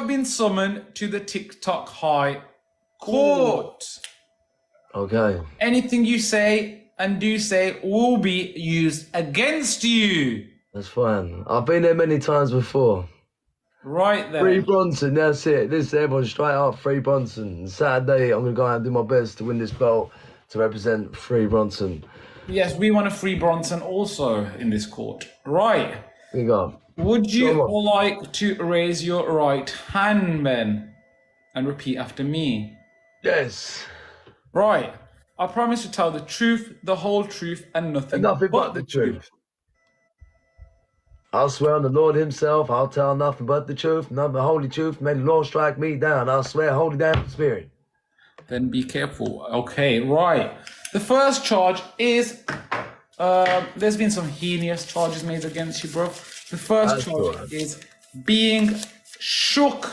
have been summoned to the TikTok High Court. Okay. Anything you say and do say will be used against you. That's fine. I've been there many times before. Right then. Free Bronson, that's it. This is everyone straight up. Free Bronson. Saturday, I'm going to go out and do my best to win this belt to represent Free Bronson. Yes, we want to free Bronson also in this court. Right. Here you go. Would you like to raise your right hand, Ben, and repeat after me? Yes. Right. I promise to tell the truth, the whole truth, and nothing but the truth. I'll swear on the Lord himself, I'll tell nothing but the truth, nothing but holy truth. May the Lord strike me down. I'll swear holy damn spirit. Then be careful. Okay, right. The first charge is, there's been some heinous charges made against you, bro. The first charge is being shook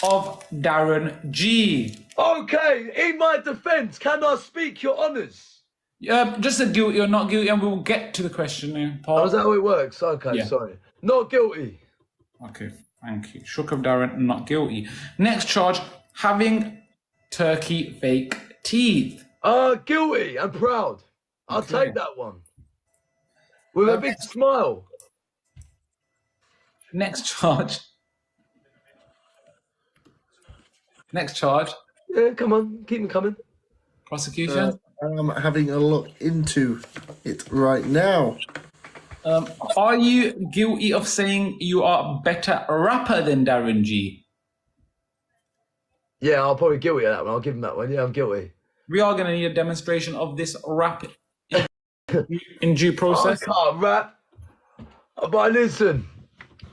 of Darren G. Okay, in my defense, can I speak your honours? Just a guilty or not guilty, and we'll get to the questioning part. Oh, is that how it works? Okay, Yeah. sorry. Not guilty. Okay, thank you. Shook of Darren, not guilty. Next charge, having turkey fake teeth. Guilty and proud. I'll take that one. With a big smile. Next charge. Next charge. Yeah, come on, keep them coming. Prosecution. I'm having a look into it right now. Are you guilty of saying you are a better rapper than Darren G? Yeah, I'll probably guilty of that one. I'll give him that one. Yeah, I'm guilty. We are going to need a demonstration of this rap in due process. I can't rap. But listen,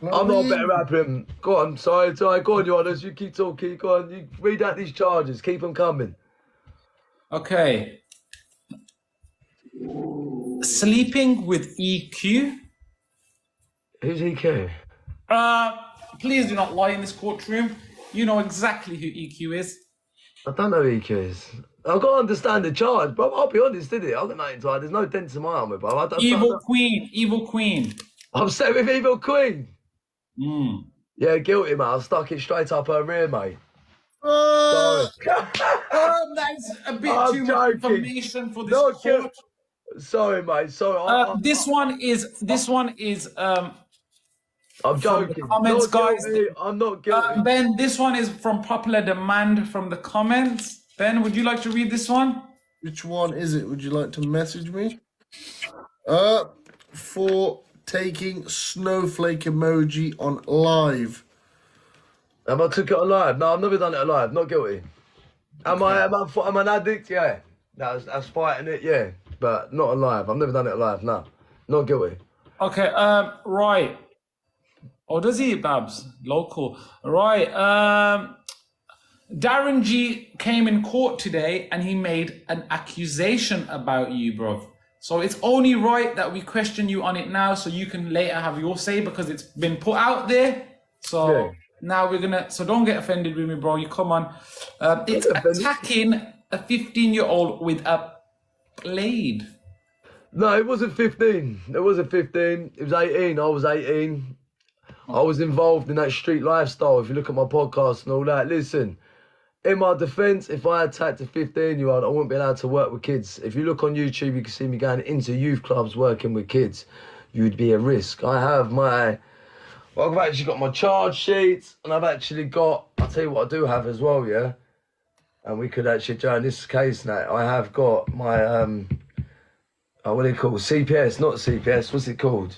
I'm not a better rapper than him. Go on, sorry. Go on, your honours. You keep talking. Go on, you read out these charges. Keep them coming. Okay. Sleeping with EQ. Who's EQ? Please do not lie in this courtroom. You know exactly who EQ is. I don't know who EQ is. I've got to understand the charge, bro. I'll be honest, did it? I've got nothing to hide. There's no dents in my armour, bro. Evil Queen. I'm set with Evil Queen. Mm. Yeah, guilty, mate. I stuck it straight up her rear, mate. Sorry. That's a bit too much information for this court. Sorry, mate. Sorry. This one is. I'm joking. Comments, guys. I'm not guilty. Ben, this one is from popular demand from the comments. Ben, would you like to read this one? Which one is it? Would you like to message me? For taking snowflake emoji on live. Have I took it alive? No, I've never done it alive. Not guilty. Am I an addict? Yeah. That's fighting it, yeah. But not alive. I've never done it alive, no. Not guilty. Okay, right. Oh, does he, Babs? Local. Right. Darren G came in court today and he made an accusation about you, bro. So it's only right that we question you on it now so you can later have your say because it's been put out there. So now we're gonna, so don't get offended with me, bro. You come on. It's attacking a 15-year-old with a blade. No, it wasn't 15. It wasn't 15. It was 18. I was 18. I was involved in that street lifestyle. If you look at my podcast and all that, listen, in my defense, if I attacked a 15-year-old, I wouldn't be allowed to work with kids. If you look on YouTube, you can see me going into youth clubs working with kids. You'd be a risk. I've actually got my charge sheets and I've actually got, I'll tell you what I do have as well, yeah? And we could actually, during this case now, I have got my, what do you call it? CPS, not CPS, what's it called?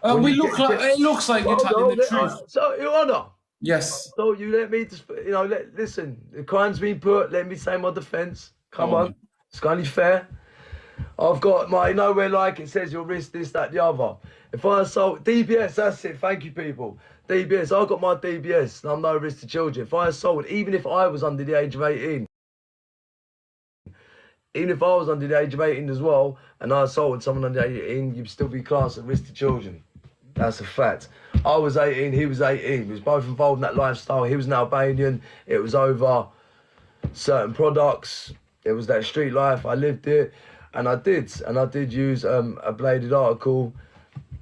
It looks like you're telling the truth. So, Your Honour. Yes. So you let me, listen, the crime's been put, let me say my defence. Come on, it's only fair. I've got my, where like it says your wrist, this, that, the other. If I assault, DBS, that's it, thank you people. DBS, I've got my DBS and I'm no risk to children. If I assault, even if I was under the age of 18, even if I was under the age of 18 as well, and I assaulted someone under 18, you'd still be classed at risk to children. That's a fact. I was 18, he was 18. We was both involved in that lifestyle. He was an Albanian. It was over certain products. It was that street life. I lived it. And I did use a bladed article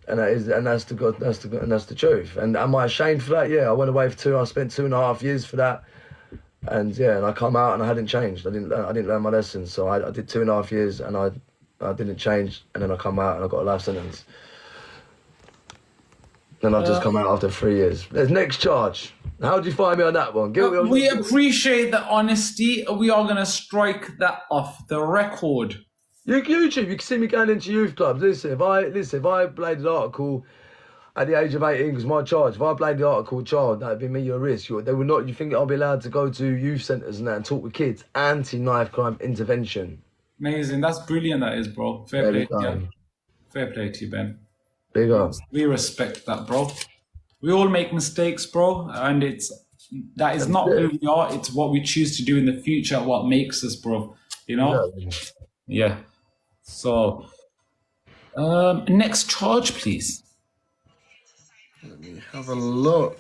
And that's the truth. And am I ashamed for that? Yeah, I went away for I spent 2.5 years for that. And yeah, and I come out and I hadn't changed. I didn't learn my lessons. So I did 2.5 years and I didn't change. And then I come out and I got a life sentence. And I've just come out after 3 years. There's next charge. How do you find me on that one? Guilty or We appreciate the honesty. We are going to strike that off the record. YouTube, you can see me going into youth clubs. Listen, if I played an article at the age of 18, because my charge, if I played the article child, that'd be me your risk. They would not. You think I'll be allowed to go to youth centres and that and talk with kids? Anti-knife crime intervention. Amazing. That's brilliant. That is, bro. Fair play to you. Fair play to you, Ben. Big up. We respect that, bro. We all make mistakes, bro, and that is not who we are. It's what we choose to do in the future, what makes us, bro. You know? Yeah. So, next charge, please. Let me have a look.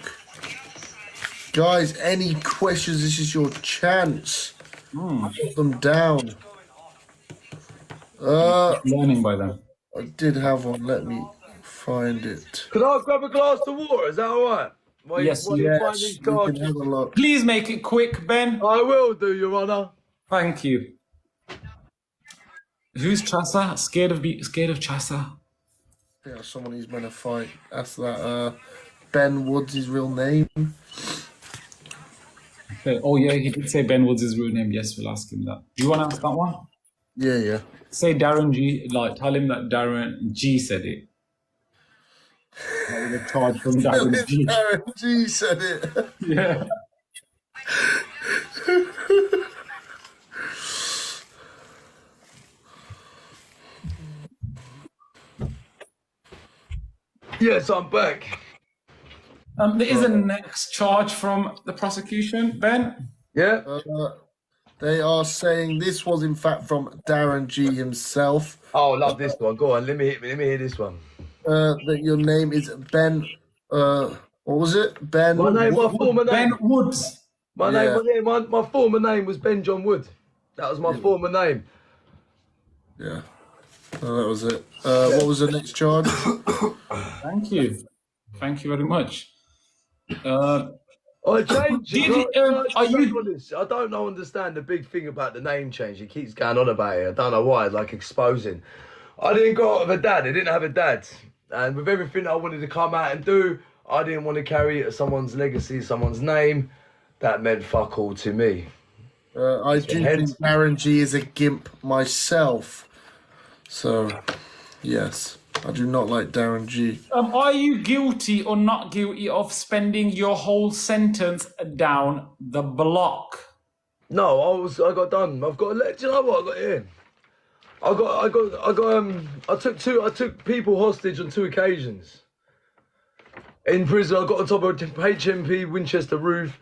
Guys, any questions? This is your chance. Put them down. Learning by them. I did have one. Let me find it. Could I grab a glass of water? Is that all right? Yes, We can have a look. Please make it quick, Ben. I will do, Your Honour. Thank you. Who's Chassa? Scared of Chassa? Yeah, someone he's meant to fight. That's that. Ben Woods' his real name. Okay. Oh yeah, he did say Ben Woods' his real name. Yes, we'll ask him that. Do you want to ask that one? Yeah. Say Darren G. Like, tell him that Darren G said it. That was a charge from Darren G. Darren G said it. Yeah. Yes, I'm back. There is a next charge from the prosecution, Ben. Yeah? They are saying this was in fact from Darren G himself. Oh, I love this one. Go on, let me hear this one. That your name is Ben. What was it? Ben. My former name. Ben Woods. My former name was Ben John Wood. That was my former name. Yeah. Oh, that was it. What was the next charge? Thank you. Thank you very much. I changed it. Are you? I don't understand the big thing about the name change. He keeps going on about it. I don't know why, like exposing. I didn't grow up with a dad. I didn't have a dad. And with everything I wanted to come out and do, I didn't want to carry someone's legacy, someone's name. That meant fuck all to me. I do think Darren G is a gimp myself. So, yes, I do not like Darren G. Are you guilty or not guilty of spending your whole sentence down the block? No, I got done. I've got. Do you know what I got in? I took people hostage on 2 occasions. In prison, I got on top of HMP Winchester roof,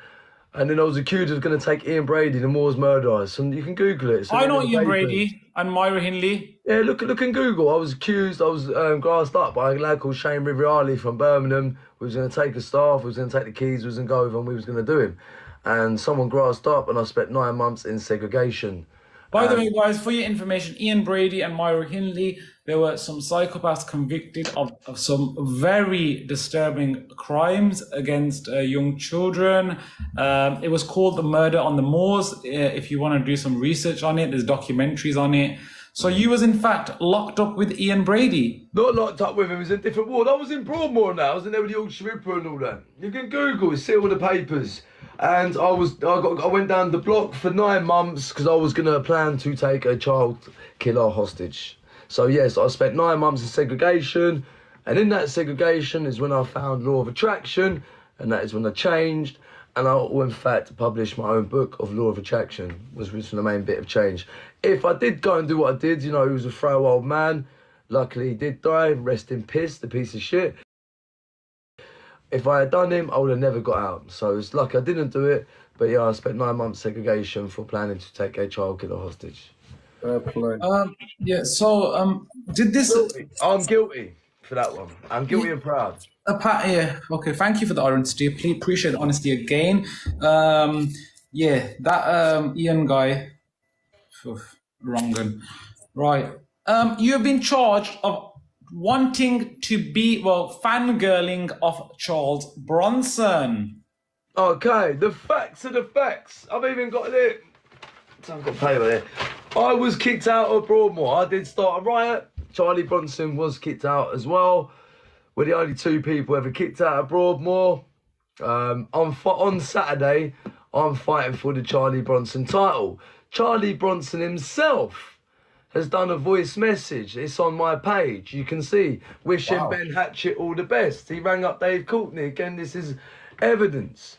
and then I was accused of going to take Ian Brady, the Moors murderers. And you can Google it. I know Ian Brady and Myra Hindley. Yeah, look in Google. I was accused. I was grassed up by a lad called Shane Riviali from Birmingham. We was going to take a staff. We was going to take the keys. We was going to go over and we was going to do him. And someone grassed up, and I spent 9 months in segregation. By the way, guys, for your information, Ian Brady and Myra Hindley, there were some psychopaths convicted of some very disturbing crimes against young children. It was called The Murder on the Moors. If you want to do some research on it, there's documentaries on it. So you was in fact locked up with Ian Brady. Not locked up with him, it was in a different ward. I was in Broadmoor now, I was in there with the Yorkshire Ripper and all that. You can Google, see all the papers. And I went down the block for 9 months because I was gonna plan to take a child killer hostage. So yes, I spent 9 months in segregation, and in that segregation is when I found Law of Attraction, and that is when I changed. And I, in fact, published my own book of Law of Attraction, which was the main bit of change. If I did go and do what I did, you know, he was a frail old man. Luckily, he did die. Rest in piss, the piece of shit. If I had done him, I would have never got out. So it's lucky I didn't do it. But yeah, I spent 9 months segregation for planning to take a child killer hostage. Yeah. So did this? I'm guilty for that one. I'm guilty and proud. Yeah. Okay. Thank you for the honesty. Please appreciate the honesty again. Yeah. That Ian guy. Wrong one. Right. You have been charged of wanting to be, fangirling of Charles Bronson. Okay, the facts are the facts. I've even got it. I've got paper there. I was kicked out of Broadmoor. I did start a riot. Charlie Bronson was kicked out as well. We're the only two people ever kicked out of Broadmoor. On Saturday, I'm fighting for the Charlie Bronson title. Charlie Bronson himself has done a voice message. It's on my page. You can see, wishing Ben Hatchett all the best. He rang up Dave Courtney. Again, this is evidence.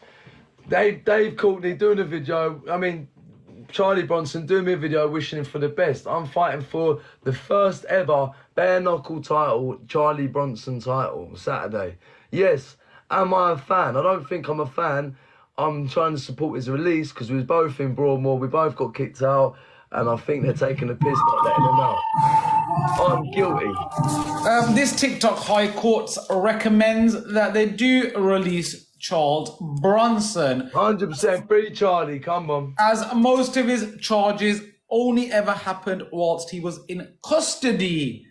Dave Courtney doing a video. I mean, Charlie Bronson doing me a video wishing him for the best. I'm fighting for the first ever bare knuckle title, Charlie Bronson title, Saturday. Yes, am I a fan? I don't think I'm a fan. I'm trying to support his release because we was both in Broadmoor. We both got kicked out. And I think they're taking a piss, not letting them out. I'm guilty. This TikTok High Court recommends that they do release Charles Bronson. 100% free Charlie, come on. As most of his charges only ever happened whilst he was in custody.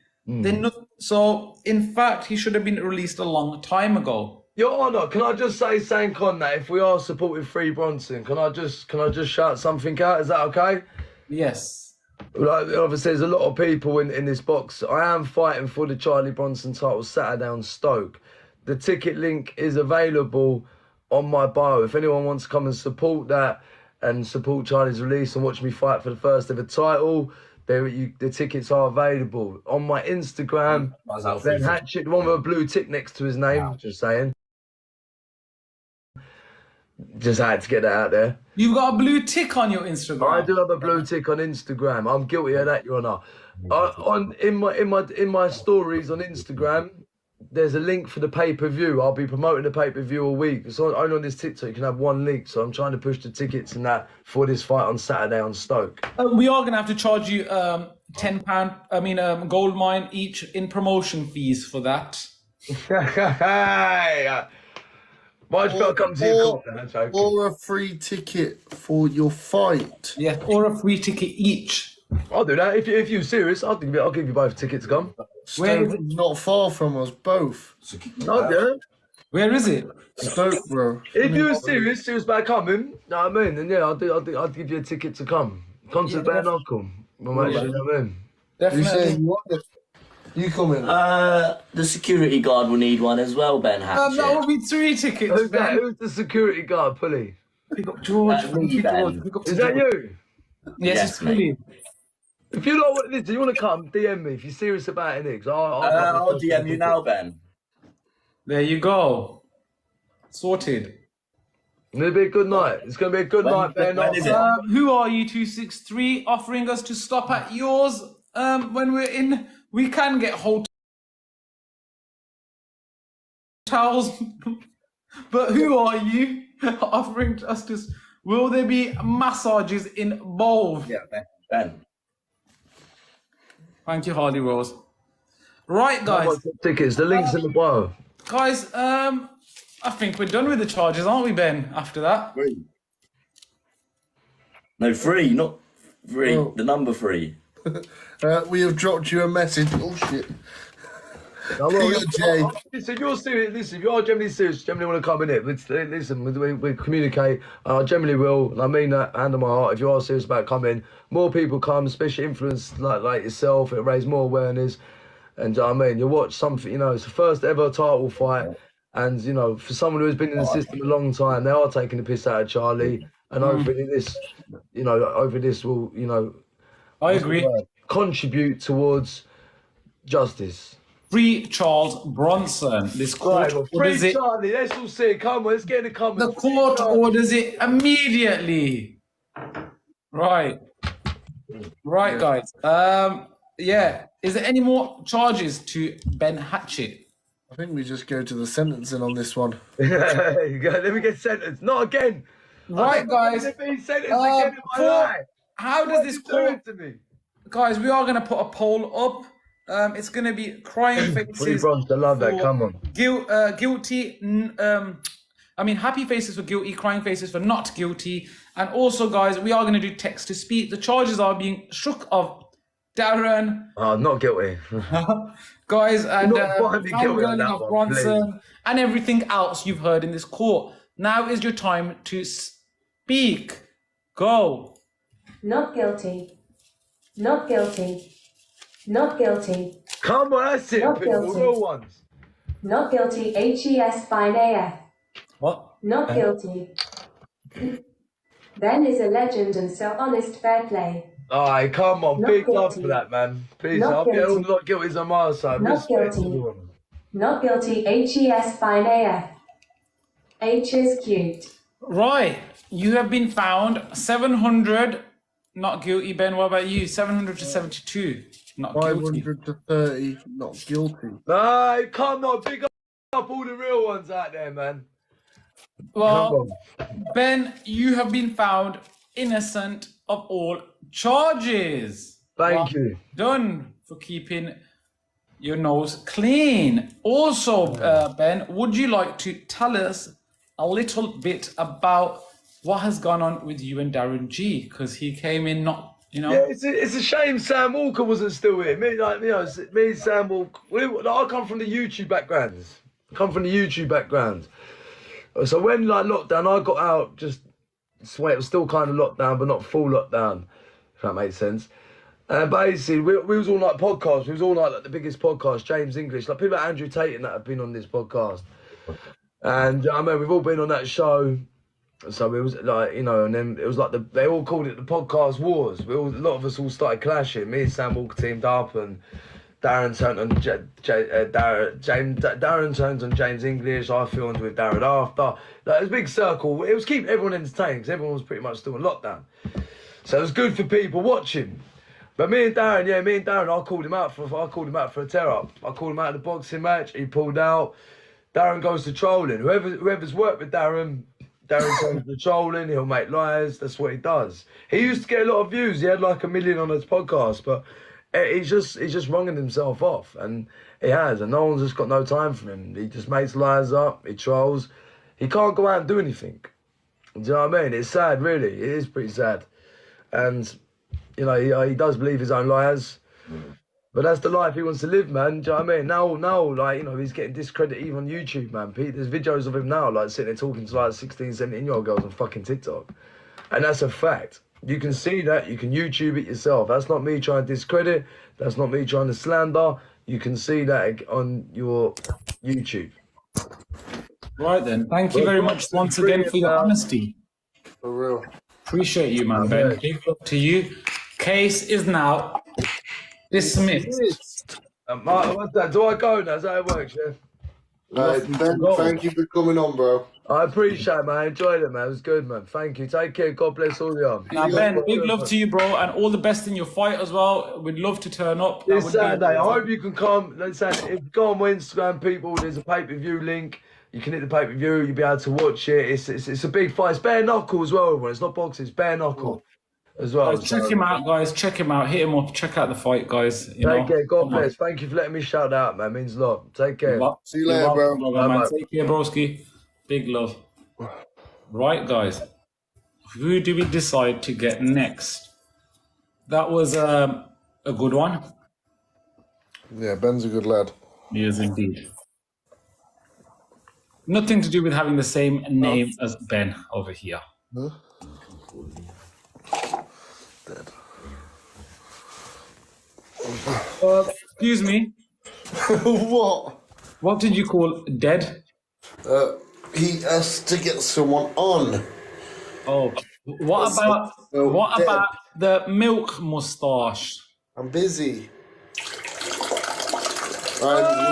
So, in fact, he should have been released a long time ago. Your Honour, can I just say something on that? If we are supporting Free Bronson, can I just shout something out? Is that okay? Yes. Like, obviously, there's a lot of people in this box. I am fighting for the Charlie Bronson title Saturday on Stoke. The ticket link is available on my bio. If anyone wants to come and support that and support Charlie's release and watch me fight for the first ever title, the tickets are available. On my Instagram, Ben Hatchett, the one with a blue tick next to his name, just saying. Just had to get that out there. You've got a blue tick on your Instagram. I do have a blue tick on Instagram. I'm guilty of that, Your Honour. In my stories on Instagram, there's a link for the pay-per-view. I'll be promoting the pay-per-view all week. It's only on this TikTok you can have one link, so I'm trying to push the tickets and that for this fight on Saturday on Stoke. We are going to have to charge you £10, gold mine each in promotion fees for that. Why do you feel come to your court? Or a free ticket for your fight. Yeah, or a free ticket each. I'll do that. If you're serious, I'll give you both tickets to come. Where is it? Not far from us both. I'll do it. Where is it? Stoke, bro. If you're serious about coming, know what I mean? Then yeah, I'll give you a ticket to come. Come to bare knuckle. We'll make sure you know what I mean. You say Definitely. you want it? You come in. The security guard will need one as well, Ben Hatchett. That will be 3 tickets. Who's that? Who's the security guard, Pulley? Pick up George. me, Ben. Pick up Is that you? Yes, Yes, it's Philly. If you don't want this, you want to come, DM me if you're serious about it, Nick. I'll DM you now, Ben. There you go. Sorted. It'll be a good night. It's going to be a good night, Ben. when is it? Who are you, 263, offering us to stop at yours when we're in? We can get hotels, but who are you offering us to? Will there be massages involved? Yeah, Ben. Thank you, Hardy Rose. Right, guys. Tickets, the link's in the bio. Guys, I think we're done with the charges, aren't we, Ben? After that, No, 3, not 3. Oh. The number 3. We have dropped you a message. Oh shit. Jay. Listen, you're serious. Listen, if you are generally serious, generally want to come in here. Listen, we communicate. I generally will, and I mean that hand on my heart. If you are serious about coming, more people come, especially influenced like yourself. It'll raise more awareness. And I mean, you watch something. You know, it's the first ever title fight, and you know, for someone who has been in the system a long time, they are taking the piss out of Charlie. And hopefully this, will, I agree. contribute towards justice. Free Charles Bronson. This court orders Free it. Charlie, let's all see it. Come on, let's get in the comments. The court orders it immediately. Right. Right, guys. Yeah. Is there any more charges to Ben Hatchett? I think we just go to the sentencing on this one. There you go. Let me get sentenced. Not again. Right, guys. Being sentenced again in my life. How does this court... to me? Guys, we are going to put a poll up. It's going to be crying Free faces. Bronson, I love that. for Come on. Guilty. Happy faces for guilty, crying faces for not guilty. And also, guys, we are going to do text to speech. The charges are being shook of Darren, Oh, not guilty. guys, and Not find me guilty on that of one, Bronson, and everything else you've heard in this court. Now is your time to speak. Go. Not guilty. Not guilty. Not guilty. Come on, that's it, Not people. guilty. Real ones. Not guilty. HES fine AF. What? Not guilty. Ben is a legend and so honest, fair play. Alright, come on. Not Big love guilty. for that, man. Please, Not I'll get all guilty. not guilty on my side. Not Respect guilty. everyone. Not guilty. HES fine AF. H is cute. Right. You have been found 700 not guilty, Ben. What about you? 700 to 72 not guilty. 500 to 30, not guilty. Hey, come on. Big up all the real ones out there, man. Well, Come on. Ben, you have been found innocent of all charges. Thank you. Done for keeping your nose clean. Also, Ben, would you like to tell us a little bit about what has gone on with you and Darren G? Because he came in not, you know. Yeah, it's a shame Sam Walker wasn't still here. Me, like, you know, me and Sam Walker. I come from the YouTube backgrounds. So when like lockdown, I got out. Just swear it was still kind of lockdown, but not full lockdown. If that makes sense. And basically, we was all like podcasts. We was all like the biggest podcast, James English, like people like Andrew Tate and that have been on this podcast. And I mean, we've all been on that show. So it was like, you know, and then it was like they all called it the podcast wars. A lot of us all started clashing. Me and Sam Walker teamed up, and Darren turned on Darren turned on James English. I filmed with Darren after. Like, it was a big circle. It was keeping everyone entertained because everyone was pretty much still in lockdown. So it was good for people watching. But me and Darren, I called him out for a tear up. I called him out in the boxing match. He pulled out. Darren goes to trolling. Whoever's worked with Darren goes to trolling. He'll make lies. That's what he does. He used to get a lot of views. He had like 1 million on his podcast, but he's just wronging himself off, and he has. And no one's just got no time for him. He just makes lies up. He trolls. He can't go out and do anything. Do you know what I mean? It's sad, really. It is pretty sad. And you know, he does believe his own lies. But that's the life he wants to live, man. Do you know what I mean? Now, like, you know, he's getting discredited even on YouTube, man. There's videos of him now, like, sitting there talking to, like, 16, 17-year-old girls on fucking TikTok. And that's a fact. You can see that. You can YouTube it yourself. That's not me trying to discredit. That's not me trying to slander. You can see that on your YouTube. Right then. Thank you very much once again for your honesty. For real. Appreciate you, man, Ben. Big up to you. Case is now dismissed. What's that? Do I go now? Is that how it works, yeah? Ben, thank you for coming on, bro. I appreciate it, man. I enjoyed it, man. It was good, man. Thank you. Take care. God bless all of you. Now, Ben, big love to you, bro, and all the best in your fight as well. We'd love to turn up. That This would be Saturday, I amazing. hope you can come. Let's say, if you go on my Instagram, people, there's a pay-per-view link. You can hit the pay-per-view. You'll be able to watch it. It's a big fight. It's bare knuckle as well, everyone. It's not boxing. It's bare knuckle as well. Guys, check him out, guys. Check him out. Hit him up. Check out the fight, guys. You know? Take care. God Come on. bless. Thank you for letting me shout out, man. It means a lot. Take care. See you later, bro. Man. Bye-bye. Take care, broski. Big love. Right, guys. Who do we decide to get next? That was a good one. Yeah, Ben's a good lad. Yes, indeed. Nothing to do with having the same name as Ben over here. Huh? Excuse me. What? What did you call dead? He has to get someone on. Oh, what about dead. the milk mustache? I'm busy. Right,